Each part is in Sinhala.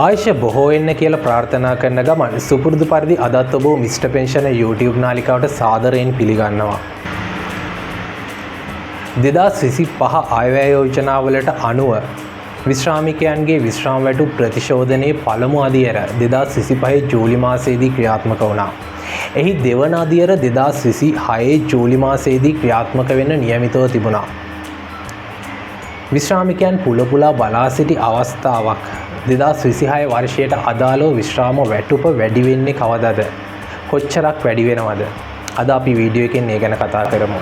ආයුෂ බොහෝ වෙන්න කියලා ප්‍රාර්ථනා කරන ගමන් සුපුරුදු පරිදි අදත් ඔබ මිස්ටර් පෙන්ෂන් YouTube නාලිකාවට සාදරයෙන් පිළිගන්නවා. 2025 අයවැය යෝජනාවලට අනුව විශ්‍රාමිකයන්ගේ විශ්‍රාම වැටුප් ප්‍රතිශෝධනයේ පළමු අදියර 2025 ජූලි මාසයේදී ක්‍රියාත්මක වුණා. එහි දෙවන අදියර 2026 ජූලි මාසයේදී ක්‍රියාත්මක වෙන්න නියමිතව තිබුණා. විශ්‍රාමිකයන් පුලපුලා බලා සිටි අවස්ථාවක් 2026 වර්ෂයට අදාළව විශ්‍රාම වැටුප වැඩි වෙන්නේ කවදද? කොච්චරක් වැඩි වෙනවද? අද අපි වීඩියෝ එකෙන් ඒ ගැන කතා කරමු.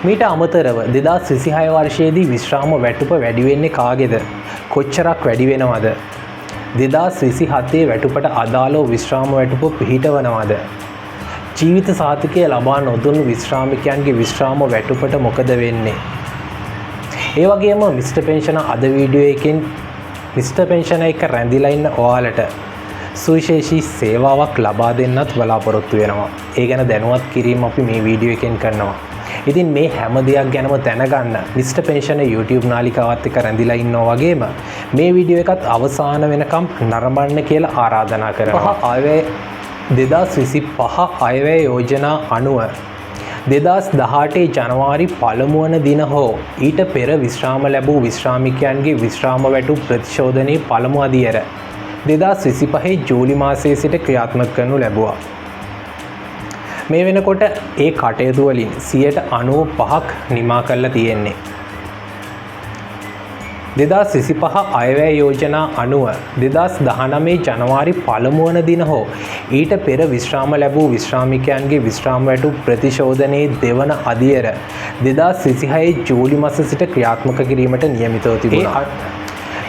මීට අමතරව 2026 වර්ෂයේදී විශ්‍රාම වැටුප වැඩි වෙන්නේ කාගේද? කොච්චරක් වැඩි වෙනවද? 2027 වැටුපට අදාළව විශ්‍රාම වැටුප පිහිටවනවද? ජීවිත සාතිකය ලබා නොදුන් විශ්‍රාමිකයන්ගේ විශ්‍රාම වැටුපට මොකද වෙන්නේ? ඒ වගේම මිස්ටර් පෙන්ෂන් අද වීඩියෝ එකෙන් මිස්ටර් පෙන්ෂන් එක රැඳිලා ඉන්න ඔයාලට සුවිශේෂී සේවාවක් ලබා දෙන්නත් බලාපොරොත්තු වෙනවා. ඒ ගැන දැනුවත් කිරීම අපි මේ වීඩියෝ එකෙන් කරනවා. ඉතින් මේ හැම දෙයක් ගැනම දැනගන්න මිස්ටර් පෙන්ෂන් YouTube නාලිකාවත් එක්ක රැඳිලා ඉන්නවා වගේම මේ වීඩියෝ එකත් අවසාන වෙනකම් නරඹන්න කියලා ආරාධනා කරනවා. අයවැය 2025 අයවැය යෝජනා අනුව 2018 ජනවාරි පළමු වන දින හෝ ඊට පෙර විශ්‍රාම ලැබූ විශ්‍රාමිකයන්ගේ විශ්‍රාම වැටුප් ප්‍රතිශෝධනයේ පළමු අදියර 2025 ජූලි මාසයේ සිට ක්‍රියාත්මක කරනු ලැබුවා. මේ වෙනකොට ඒ කටයුතු වලින් 95%ක් නිමා කරලා තියෙන්නේ. 2025 අයවැය යෝජනා අනුව 2019 ජනවාරි පළමු වන දින හෝ ඊට පෙර විශ්‍රාම ලැබූ විශ්‍රාමිකයන්ගේ විශ්‍රාම වැටුප් ප්‍රතිශෝධනයේ දෙවන අදියර 2026 ජූලි මාස සිට ක්‍රියාත්මක කිරීමට නියමිතව තිබුණා.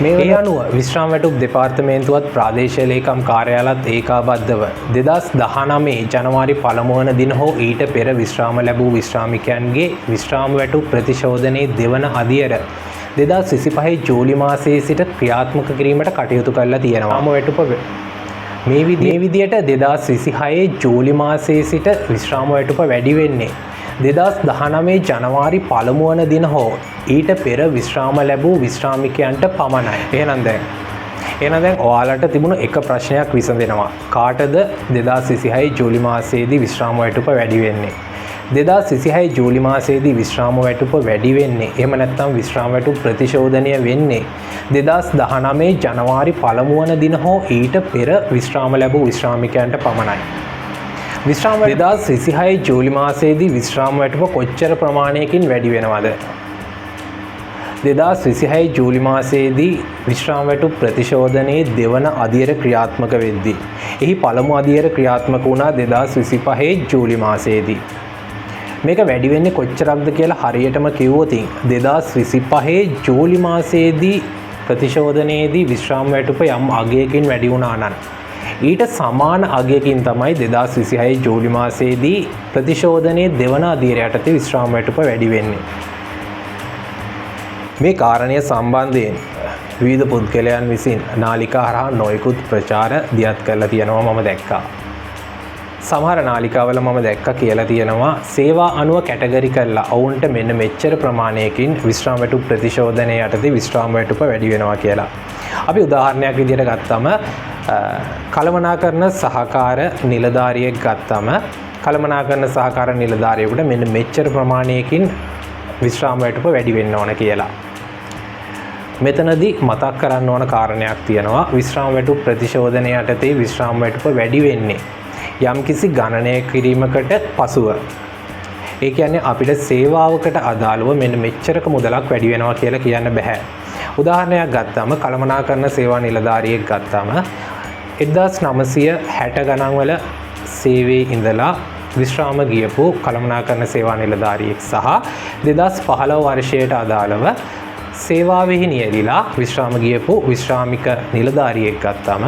මේ අනුව විශ්‍රාම වැටුප් දෙපාර්තමේන්තුවත් ප්‍රාදේශීය ලේකම් කාර්යාලත් ඒකාබද්ධව 2019 ජනවාරි පළමු වන දින හෝ ඊට පෙර විශ්‍රාම ලැබූ විශ්‍රාමිකයන්ගේ විශ්‍රාම වැටුප් ප්‍රතිශෝධනයේ දෙවන අදියර 2025 ජූලි මාසයේ සිට ක්‍රියාත්මක කිරීමට කටයුතු කරලා තියෙනවා. වැටුප මේ විදියට 2026 ජූලි මාසයේ සිට විශ්‍රාම වැටුප වැඩි වෙන්නේ 2019 ජනවාරි පළමු වන දින හෝ ඊට පෙර විශ්‍රාම ලැබූ විශ්‍රාමිකයන්ට පමණයි. එහෙනම් දැන් ඔයාලට තිබුණු එක ප්‍රශ්නයක් විසඳෙනවා. කාටද 2026 ජූලි මාසයේදී විශ්‍රාම වැටුප වැඩි වෙන්නේ? 2026 ජූලි මාසයේදී විශ්‍රාම වැටුප වැඩි වෙන්නේ එහෙම නැත්නම් විශ්‍රාම වැටුප් ප්‍රතිශෝධනය වෙන්නේ 2019 ජනවාරි පළමු වන දින හෝ ඊට පෙර විශ්‍රාම ලැබූ විශ්‍රාමිකයන්ට පමණයි. 2026 ජූලි මාසයේදී විශ්‍රාම වැටුප කොච්චර ප්‍රමාණයකින් වැඩි වෙනවද? 2026 ජූලි මාසයේදී විශ්‍රාම වැටුප් ප්‍රතිශෝධනයේ දෙවන අදියර ක්‍රියාත්මක වෙද්දී එහි පළමු අදියර ක්‍රියාත්මක වුණා 2025 ජූලි මාසයේදී. මේක වැඩි වෙන්නේ කොච්චරක්ද කියලා හරියටම කිව්වොත් 2025 ජූලි මාසයේදී ප්‍රතිශෝධනයේදී විශ්‍රාම වැටුප යම් අගයකින් වැඩි වුණා නම් ඊට සමාන අගයකින් තමයි 2026 ජූලි මාසයේදී ප්‍රතිශෝධනයේ දෙවන අදියර යටතේ විශ්‍රාම වැටුප වැඩි වෙන්නේ. මේ කාරණය සම්බන්ධයෙන් විවිධ පුද්ගලයන් විසින් නාලිකා හරහා නොයෙකුත් ප්‍රචාර දියත් කරලා තියෙනවා මම දැක්කා. සමහර නාලිකාවල මම දැක්කා කියලා තියෙනවා සේවා අනුව කැටගරි කරලා ඔවුන්ට මෙන්න මෙච්චර ප්‍රමාණයකින් විශ්‍රාම වැටුප් ප්‍රතිශෝධනයේ යටතේ විශ්‍රාම වැටුප වැඩි වෙනවා කියලා. අපි උදාහරණයක් විදිහට ගත්තම කළමනාකරන සහකාර නිලධාරියෙක් ගත්තම කළමනාකරන සහකාර නිලධාරියෙකුට මෙන්න මෙච්චර ප්‍රමාණයකින් විශ්‍රාම වැටුප වැඩි වෙන්න ඕන කියලා. මෙතනදී මතක් කරන්න ඕන කාරණයක් තියෙනවා. විශ්‍රාම වැටුප් ප්‍රතිශෝධනය යටතේ විශ්‍රාම වැටුප වැඩි වෙන්නේ යම්කිසි ගණනය කිරීමකට පසුව. ඒ කියන්නේ අපිට සේවාවකට අදාළව මෙන්න මෙච්චරක මුදලක් වැඩි වෙනවා කියලා කියන්න බෑ. උදාහරණයක් ගත්තම කළමනාකරන සේවා නිලධාරියෙක් ගත්තම 1960 ගණන් වල සේවයේ ඉඳලා විශ්‍රාම ගියපු කළමනාකරන සේවා නිලධාරියෙක් සහ 2015 වර්ෂයට අදාළව සේවාවෙහි නියැලිලා විශ්‍රාම ගියපු විශ්‍රාමික නිලධාරියෙක් ගත්තම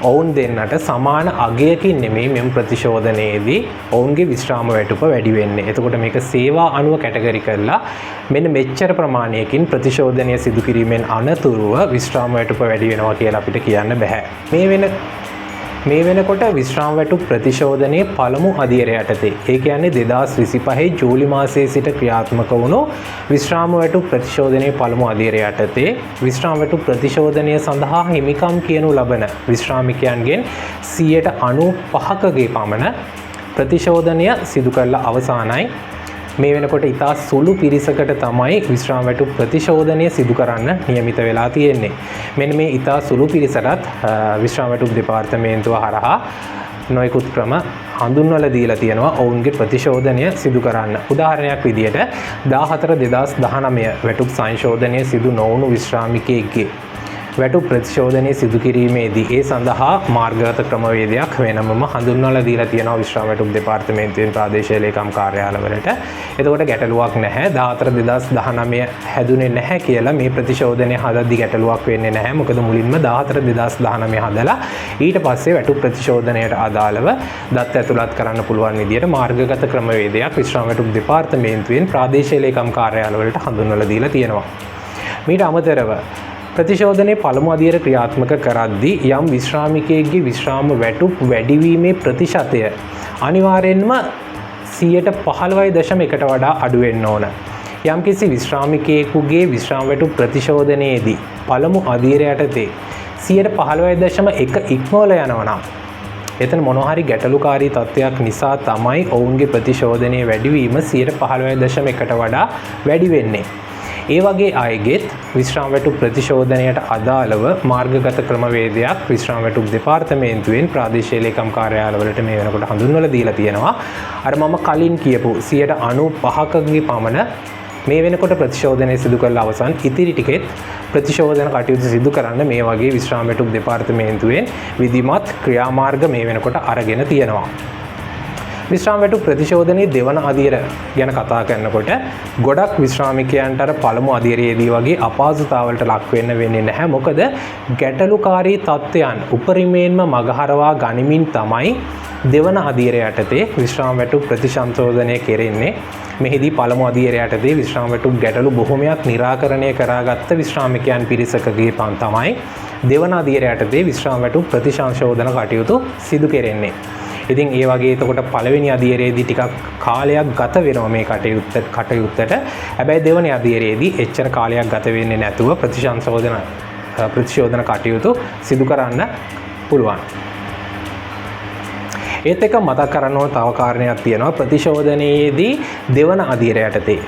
ඔවුන් දෙන්නට සමාන අගයකින් නෙමෙයි මෙම් ප්‍රතිශෝධනයේදී ඔවුන්ගේ විශ්‍රාම වැටුප වැඩි වෙන්නේ. එතකොට මේක සේවා අනුව කැටගරි කරලා මෙන්න මෙච්චර ප්‍රමාණයකින් ප්‍රතිශෝධනය සිදු කිරීමෙන් අනතුරුව විශ්‍රාම වැටුප වැඩි වෙනවා කියලා අපිට කියන්න බෑ. මේ වෙනකොට විශ්‍රාම වැටුප් ප්‍රතිශෝධනයේ පළමු අදියර යටතේ ඒ කියන්නේ 2025 ජූලි මාසයේ සිට ක්‍රියාත්මක වුණු විශ්‍රාම වැටුප් ප්‍රතිශෝධනයේ පළමු අදියර යටතේ විශ්‍රාම වැටුප් ප්‍රතිශෝධනය සඳහා හිමිකම් කියනු ලබන විශ්‍රාමිකයන්ගෙන් 95%ගේ පමණ ප්‍රතිශෝධනය සිදු කරලා අවසానයි. මේ වෙනකොට ඉතා සුළු පිරිසකට තමයි විශ්‍රාම වැටුප් ප්‍රතිශෝධනය සිදු කරන්න නියමිත වෙලා තියෙන්නේ. මෙන්න මේ ඉතා සුළු පිරිසටත් විශ්‍රාම වැටුප් දෙපාර්තමේන්තුව හරහා නොයෙකුත් ක්‍රම හඳුන්වලා දීලා තියෙනවා ඔවුන්ගේ ප්‍රතිශෝධනය සිදු කරන්න. උදාහරණයක් විදියට 14/2019 වැටුප් සංශෝධනය සිදු නොවුණු විශ්‍රාමිකයෙක්ගේ වැටුප් ප්‍රතිශෝධනය සිදු කිරීමේදී ඒ සඳහා මාර්ගගත ක්‍රමවේදයක් වෙනමම හඳුන්වලා දීලා තියෙනවා විශ්‍රාම වැටුප් දෙපාර්තමේන්තුවෙන් ප්‍රාදේශීය ලේකම් කාර්යාලවලට. එතකොට ගැටලුවක් නැහැ. 14/2019 හැදුනේ නැහැ කියලා මේ ප්‍රතිශෝධනය හදද්දි ගැටලුවක් වෙන්නේ නැහැ. මොකද මුලින්ම 14/2019 හදලා ඊට පස්සේ වැටුප් ප්‍රතිශෝධනයට අදාළව දත් ඇතුළත් කරන්න පුළුවන් විදියට මාර්ගගත ක්‍රමවේදයක් විශ්‍රාම වැටුප් දෙපාර්තමේන්තුවෙන් ප්‍රාදේශීය ලේකම් කාර්යාලවලට හඳුන්වලා දීලා තියෙනවා. මීට අමතරව ප්‍රතිශෝධනයේ පළමු අදියර ක්‍රියාත්මක කරද්දී යම් විශ්‍රාමිකයෙක්ගේ විශ්‍රාම වැටුප් වැඩිවීමේ ප්‍රතිශතය අනිවාර්යෙන්ම 15.1ට වඩා අඩු වෙන්න ඕන. යම්කිසි විශ්‍රාමිකයෙකුගේ විශ්‍රාම වැටුප් ප්‍රතිශෝධනයේදී පළමු අදියර යටතේ 15.1 ඉක්මවල යනවා නම් එතන මොනවා හරි ගැටලුකාරී තත්ත්වයක් නිසා තමයි ඔවුන්ගේ ප්‍රතිශෝධනයේ වැඩිවීම 15.1ට වඩා වැඩි වෙන්නේ. ඒ වගේ අයගෙත් විශ්‍රාම වැටුප් ප්‍රතිශෝධනයට අදාළව මාර්ගගත ක්‍රමවේදයක් විශ්‍රාම වැටුප් දෙපාර්තමේන්තුවෙන් ප්‍රාදේශීය ලේකම් කාර්යාලවලට මේ වෙනකොට හඳුන්වලා දීලා තියෙනවා. අර මම කලින් කියපු 95%ගේ පමණ මේ වෙනකොට ප්‍රතිශෝධනය සිදු කරලා අවසන් ඉතිරි ටිකෙත් ප්‍රතිශෝධන කටයුතු සිදු කරන්න මේ වගේ විශ්‍රාම වැටුප් දෙපාර්තමේන්තුවෙන් විධිමත් ක්‍රියාමාර්ග මේ වෙනකොට අරගෙන තියෙනවා. විශ්‍රාම වැටුප් ප්‍රතිශෝධනයේ දෙවන අදියර ගැන කතා කරනකොට ගොඩක් විශ්‍රාමිකයන්ට අර පළමු අදියරේදී වගේ අපහසුතාවලට ලක් වෙන්නේ නැහැ. මොකද ගැටලුකාරී තත්ත්වයන් උපරිමයෙන්ම මගහරවා ගනිමින් තමයි දෙවන අදියර යටතේ විශ්‍රාම වැටුප් ප්‍රතිසංශෝධනය කෙරෙන්නේ. මෙහිදී පළමු අදියර යටතේ විශ්‍රාම වැටුප් ගැටලු බොහොමයක් निराකරණය කරාගත්ත විශ්‍රාමිකයන් පිරිසකගේ තමයි දෙවන අදියර යටතේ විශ්‍රාම වැටුප් ප්‍රතිසංශෝධන කටයුතු සිදු කෙරෙන්නේ. ඉතින් ඒ වගේ එතකොට පළවෙනි අදියරේදී ටිකක් කාලයක් ගත වෙනවා මේ කටයුත්තට. හැබැයි දෙවෙනි අදියරේදී එච්චර කාලයක් ගත වෙන්නේ නැතුව ප්‍රතිශෝධන කටයුතු සිදු කරන්න පුළුවන්. ඒත් එක මතක් කරන්න ඕන තව කාරණයක් තියෙනවා. ප්‍රතිශෝධනයේදී දෙවන අදියර යටතේ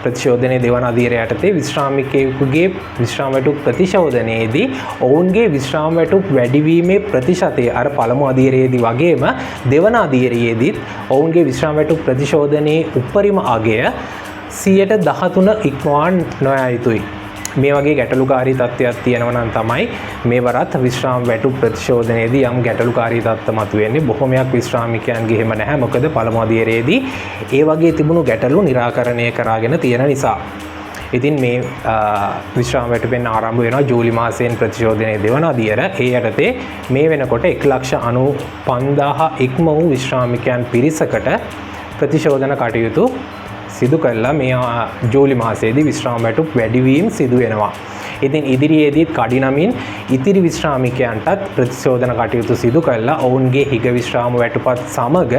ප්‍රතිශෝධනයේ දෙවන අදියර යටතේ විශ්‍රාමිකයෙකුගේ විශ්‍රාම වැටුප් ප්‍රතිශෝධනයේදී ඔවුන්ගේ විශ්‍රාම වැටුප් වැඩිවීමේ ප්‍රතිශතය අර පළමු අදියරයේදී වගේම දෙවන අදියරයේදීත් ඔවුන්ගේ විශ්‍රාම වැටුප් ප්‍රතිශෝධනයේ උපරිම අගය 13% ඉක්මවා නොයා යුතුයි. මේ වගේ ගැටලුකාරී තත්ත්වයක් තියෙනවා නම් තමයි මේවරත් විශ්‍රාම වැටුප් ප්‍රතිශෝධනයේදී යම් ගැටලුකාරී තත්ත්ව මතුවෙන්නේ. බොහොමයක් විශ්‍රාමිකයන්ගේ එහෙම නැහැ. මොකද පළමු අදියරේදී ඒ වගේ තිබුණු ගැටලු निराකරණය කරාගෙන තියෙන නිසා. ඉතින් මේ විශ්‍රාම වැටුපෙන් ආරම්භ වෙනවා ජූලි මාසයෙන් ප්‍රතිශෝධනයේ දෙවන අදියර. ඒ යටතේ මේ වෙනකොට 1,95,000 ඉක්ම වූ විශ්‍රාමිකයන් පිරිසකට ප්‍රතිශෝධන කටයුතු සිදු කළා. මේ ජූලි මාසයේදී විශ්‍රාම වැටුප් වැඩිවීම සිදු වෙනවා. ඉතින් ඉදිරියේදීත් කඩිනමින් ඉතිරි විශ්‍රාමිකයන්ටත් ප්‍රතිශෝධන කටයුතු සිදු කළා. ඔවුන්ගේ හිග විශ්‍රාම වැටුපත් සමග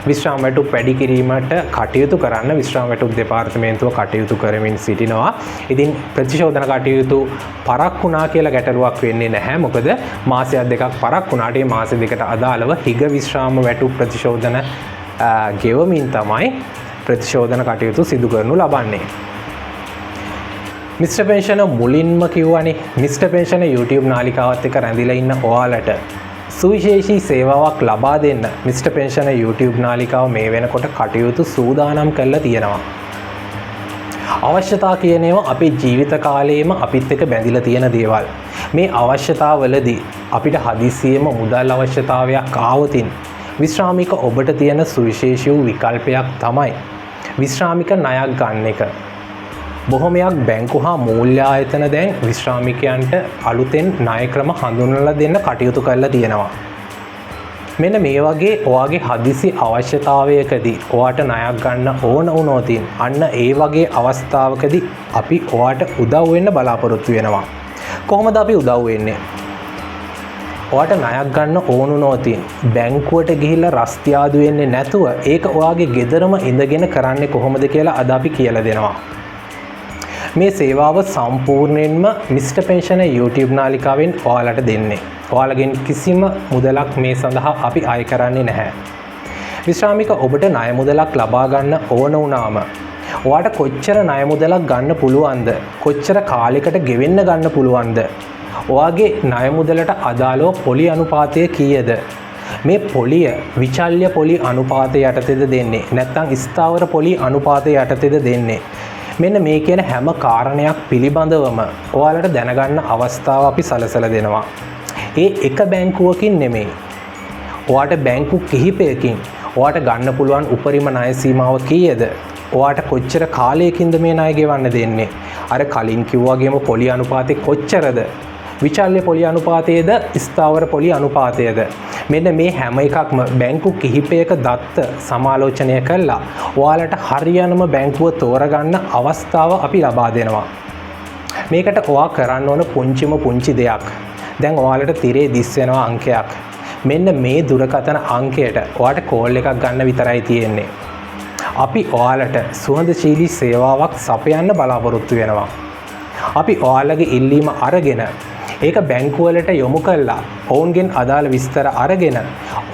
විශ්‍රාම වැටුප් වැඩි කිරීමට කටයුතු කරන්න විශ්‍රාම වැටුප් දෙපාර්තමේන්තුව කටයුතු කරමින් සිටිනවා. ඉතින් ප්‍රතිශෝධන කටයුතු පරක් වුණා කියලා ගැටලුවක් වෙන්නේ නැහැ. මොකද මාසයක් දෙකක් පරක් වුණාට මේ මාස දෙකට අදාළව හිග විශ්‍රාම වැටුප් ප්‍රතිශෝධන ගෙවමින් තමයි ප්‍රතිශෝධන කටයුතු සිදු කරනු ලබන්නේ. මිස්ටර් පෙන්ෂනර් මුලින්ම කිව්වනේ මිස්ටර් පෙන්ෂනර් YouTube නාලිකාවත් එක්ක රැඳිලා ඉන්න ඔයාලට සුවිශේෂී සේවාවක් ලබා දෙන්න මිස්ටර් පෙන්ෂනර් YouTube නාලිකාව මේ වෙනකොට කටයුතු සූදානම් කරලා තියෙනවා. අවශ්‍යතා කියන ඒවා අපේ ජීවිත කාලයේම අපිත් එක්ක බැඳිලා තියෙන දේවල්. මේ අවශ්‍යතාවවලදී අපිට හදිසියෙම මුදල් අවශ්‍යතාවයක් ආවොතින් විශ්‍රාමික ඔබට තියෙන සුවිශේෂී වූ විකල්පයක් තමයි විශ්‍රාමික ණයක් ගන්න එක. බොහොමයක් බැංකු හා මූල්‍ය ආයතන දැන් විශ්‍රාමිකයන්ට අලුතෙන් ණය ක්‍රම හඳුන්වලා දෙන්න කටයුතු කරලා තියෙනවා. මෙන්න මේ වගේ ඔයාගේ හදිසි අවශ්‍යතාවයකදී ඔයාට ණයක් ගන්න ඕන වුණොතින් අන්න ඒ වගේ අවස්ථාවකදී අපි ඔයාට උදව් වෙන්න බලාපොරොත්තු වෙනවා. කොහොමද අපි උදව් වෙන්නේ? ඔයාට ණයක් ගන්න ඕන නොතින් බැංකුවට ගිහිල්ලා රස්තියාදු වෙන්නේ නැතුව ඒක ඔයාගේ ගෙදරම ඉඳගෙන කරන්නේ කොහොමද කියලා අද අපි කියලා දෙනවා. මේ සේවාව සම්පූර්ණයෙන්ම මිස්ටර් පෙන්ෂන් YouTube නාලිකාවෙන් ඔයාලට දෙන්නේ. ඔයාලගෙන් කිසිම මුදලක් මේ සඳහා අපි අය කරන්නේ නැහැ. විශ්‍රාමික ඔබට ණය මුදලක් ලබා ගන්න ඕන වුණාම ඔයාට කොච්චර ණය මුදලක් ගන්න පුළුවන්ද? කොච්චර කාලයකට ගෙවෙන්න ගන්න පුළුවන්ද? ඔයාගේ ණය මුදලට අදාළව පොලි අනුපාතය කීයද? මේ පොලිය විචල්්‍ය පොලි අනුපාතය යටතේද දෙන්නේ? නැත්නම් ස්ථාවර පොලි අනුපාතය යටතේද දෙන්නේ? මෙන්න මේ කියන හැම කාරණයක් පිළිබඳවම ඔයාලට දැනගන්න අවස්ථාව අපි සලසලා දෙනවා. ඒ එක බැංකුවකින් නෙමෙයි. ඔයාට බැංකු කිහිපයකින් ඔයාට ගන්න පුළුවන් උපරිම ණය සීමාව කීයද? ඔයාට කොච්චර කාලයකින්ද මේ ණය ගෙවන්න දෙන්නේ? අර කලින් කිව්වාගේම පොලි අනුපාතය කොච්චරද? විචල්්‍ය පොලි අනුපාතයේද ස්ථාවර පොලි අනුපාතයේද? මෙන්න මේ හැම එකක්ම බැංකු කිහිපයක දත්ත සමාලෝචනය කළා ඔයාලට හරියනම බැංකුව තෝරගන්න අවස්ථාව අපි ලබා දෙනවා. මේකට ඔයා කරන්න ඕන පුංචිම පුංචි දෙයක්. දැන් ඔයාලට තිරේ දිස් වෙනවා අංකයක්. මෙන්න මේ දුරකථන අංකයට ඔයාට කෝල් එකක් ගන්න විතරයි තියෙන්නේ. අපි ඔයාලට සුහදශීලී සේවාවක් සපයන්න බලාපොරොත්තු වෙනවා. අපි ඔයාලගේ ඉල්ලීම අරගෙන ඒක බැංකුවලට යොමු කළා ඔවුන්ගෙන් අදාළ විස්තර අරගෙන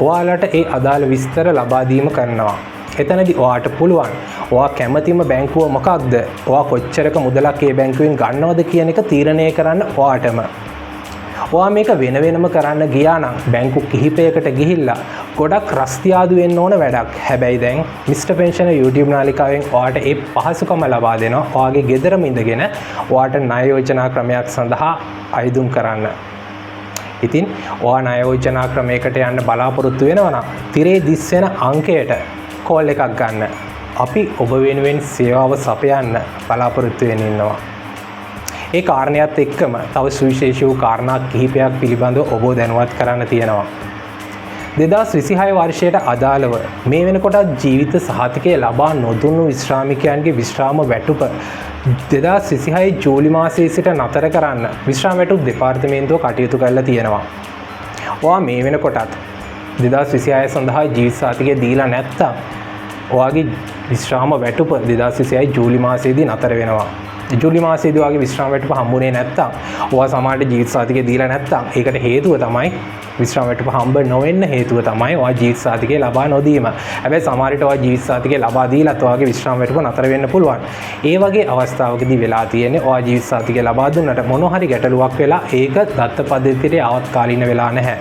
ඔයාලට ඒ අදාළ විස්තර ලබා දීම කරනවා. එතනදී ඔයාට පුළුවන් ඔයා කැමතිම බැංකුව මොකක්ද? ඔයා කොච්චරක මුදලක් ඒ බැංකුවෙන් ගන්නවද කියන එක තීරණය කරන්න ඔයාටම. ඔයා මේක වෙන වෙනම කරන්න ගියා නම් බැංකු කිහිපයකට ගිහිල්ලා ගොඩක් රස්තියාදු වෙන්න ඕන වැඩක්. හැබැයි දැන් මිස්ටර් පෙන්ෂන් YouTube නාලිකාවෙන් ඔයාට ඒ පහසුකම ලබා දෙනවා. ඔයාගේ ගෙදරම ඉඳගෙන ඔයාට ණය යෝජනා ක්‍රමයක් සඳහා අයදුම් කරන්න. ඉතින් ඔයා ණය යෝජනා ක්‍රමයකට යන්න බලාපොරොත්තු වෙනවා නම් තිරේ දිස් වෙන අංකයට කෝල් එකක් ගන්න. අපි ඔබ වෙනුවෙන් සේවාව සපයන්න බලාපොරොත්තු වෙමින් ඉන්නවා. ඒ කාරණයක් එක්කම තව සුවිශේෂී වූ කාරණා කිහිපයක් පිළිබඳව ඔබ දැනුවත් කරන්න තියෙනවා. 2026 වර්ෂයට අදාළව මේ වෙනකොට ජීවිත සහතිකය ලබා නොදුන්නු විශ්‍රාමිකයන්ගේ විශ්‍රාම වැටුප 2026 ජූලි මාසයේ සිට නතර කරන්න විශ්‍රාම වැටුප් දෙපාර්තමේන්තුව කටයුතු කරලා තියෙනවා. ඔයා මේ වෙනකොටත් 2026 සඳහා ජීවිත සහතිකය දීලා නැත්තම් ඔයාගේ විශ්‍රාම වැටුප 2026 ජූලි මාසයේදී නතර වෙනවා. ජූලි මාසයේදී ඔයාගේ විශ්‍රාම වැටුප හම්බුනේ නැත්තම් ඔයා සමහරට ජීවිත සහතිකය දීලා නැත්තම් ඒකට හේතුව තමයි විශ්‍රාම වැටුප හම්බ නොවෙන්න හේතුව තමයි ඔයා ජීවිත සහතිකය ලබා නොදීම. හැබැයි සමහරට ඔයා ජීවිත සහතිකය ලබා දීලත් ඔයාගේ විශ්‍රාම වැටුප නතර වෙන්න පුළුවන්. ඒ වගේ අවස්ථාවකදී වෙලා තියෙන්නේ ඔයා ජීවිත සහතිකය ලබා දුන්නට මොන හරි ගැටලුවක් වෙලා ඒක දත්ත පද්ධතියට ආවත්කාලීන වෙලා නැහැ.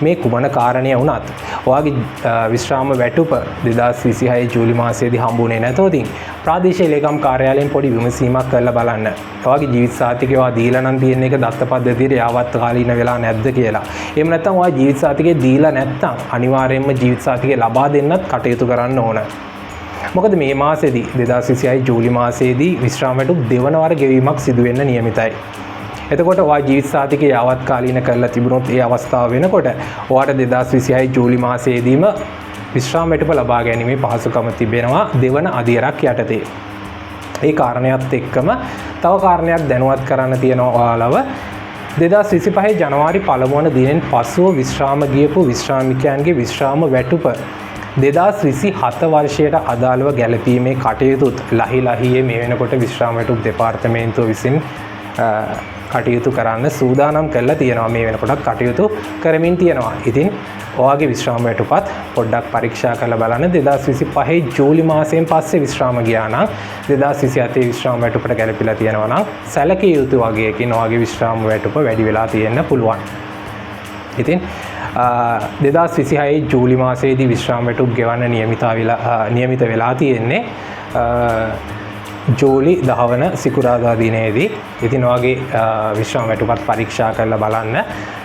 මේ කුමන කාරණය වුණත් ඔයාගේ විශ්‍රාම වැටුප 2026 ජූලි මාසයේදී හම්බුනේ නැතොතින් ප්‍රාදේශීය ලේකම් කාර්යාලයෙන් පොඩි විමසීමක් කරලා බලන්න. ඔයාගේ ජීවිත සහතිකය ඔයා දීලා නම් තියෙන එක දත්ත පද්ධතියට යාවත්කාලීන වෙලා නැද්ද කියලා. එහෙම නැත්නම් ඔයා ජීවිත සහතිකය දීලා නැත්නම් අනිවාර්යයෙන්ම ජීවිත සහතිකය ලබා දෙන්නත් කටයුතු කරන්න ඕන. මොකද මේ මාසෙදී 2026 ජූලි මාසයේදී විශ්‍රාම වැටුප දෙවන වර ගෙවීමක් සිදු වෙන්න නියමිතයි. එතකොට ඔයා ජීවිත සහතිකය යාවත්කාලීන කරලා තිබුණොත් ඒ අවස්ථාව වෙනකොට ඔයාට 2026 ජූලි මාසයේදීම විශ්‍රාම වැටුප ලබා ගැනීමේ පහසුකම තිබෙනවා දෙවන අධීරක් යටතේ. ඒ කාරණයක් එක්කම තව කාරණයක් දැනුවත් කරන්න තියෙනවා ඔයාලව 2025 ජනවාරි 1 වන දිනෙන් පසුව විශ්‍රාම ගියපු විශ්‍රාමිකයන්ගේ විශ්‍රාම වැටුප 2027 වර්ෂයට අදාළව ගැලපීමේ කටයුතුත් ලහියේ මේ වෙනකොට විශ්‍රාම වැටුප් දෙපාර්තමේන්තුව විසින් කටයුතු කරන්න සූදානම් කරලා තියෙනවා. මේ වෙනකොටත් කටයුතු කරමින් තියෙනවා. ඉතින් ඔයාගේ විශ්‍රාම වැටුපත් පොඩ්ඩක් පරීක්ෂා කරලා බලන්න. 2025 ජූලි මාසයෙන් පස්සේ විශ්‍රාම ගියා නම් 2027 විශ්‍රාම වැටුපට ගැලපිලා තියෙනවා නම් සැලකිය යුතු වගේකින් ඔයාගේ විශ්‍රාම වැටුප වැඩි වෙලා තියෙන්න පුළුවන්. ඉතින් 2026 ජූලි මාසයේදී විශ්‍රාම වැටුප ගෙවන්න නියමිත වෙලා තියෙන්නේ ජූලි 10 වන සිකුරාදා දිනේදී. ඉතින් ඔයාගේ විශ්‍රාම වැටුපත් පරීක්ෂා කරලා බලන්න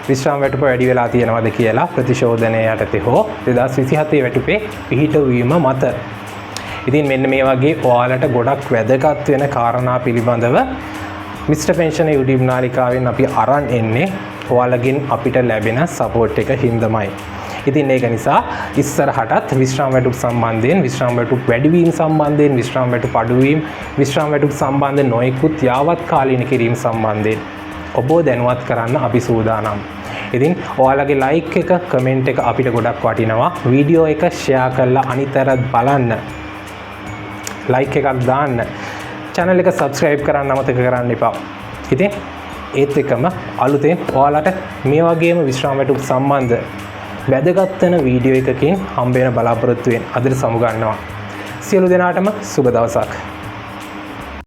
විශ්‍රාම වැටුප වැඩි වෙලා තියෙනවද කියලා ප්‍රතිශෝධනය යටතේ හෝ 2027 වැටුපේ පිහිටවීම මත. ඉතින් මෙන්න මේ වගේ ඔයාලට ගොඩක් වැදගත් වෙන කාරණා පිළිබඳව මිස්ටර් පෙන්ෂන් YouTube නාලිකාවෙන් අපි අරන් එන්නේ ඔයාලගෙන් අපිට ලැබෙන සපෝට් එක හින්දාමයි. ඉතින් ඒක නිසා ඉස්සරහටත් විශ්‍රාම වැටුප් සම්බන්ධයෙන් විශ්‍රාම වැටුප් වැඩිවීම සම්බන්ධයෙන් විශ්‍රාම වැටුප් අඩුවීම විශ්‍රාම වැටුප් සම්බන්ධ නොයෙකුත් යාවත්කාලීන කිරීම සම්බන්ධයෙන් ඔබ දැනුවත් කරන්න අපි සූදානම්. ඉතින් ඔයාලගේ ලයික් එක කමෙන්ට් එක අපිට ගොඩක් වටිනවා. වීඩියෝ එක ෂෙයා කරලා අනිතරත් බලන්න. ලයික් එකක් දාන්න. channel එක subscribe කරන්න අමතක කරන්න එපා. ඉතින් ඒත් එක්කම අලුතෙන් ඔයාලට මේ වගේම විශ්‍රාම වැටුප් සම්බන්ධ වැදගත් වෙන වීඩියෝ එකකින් හම්බ වෙන බලාපොරොත්තු වෙන අදට සමු ගන්නවා. සියලු දෙනාටම සුබ දවසක්.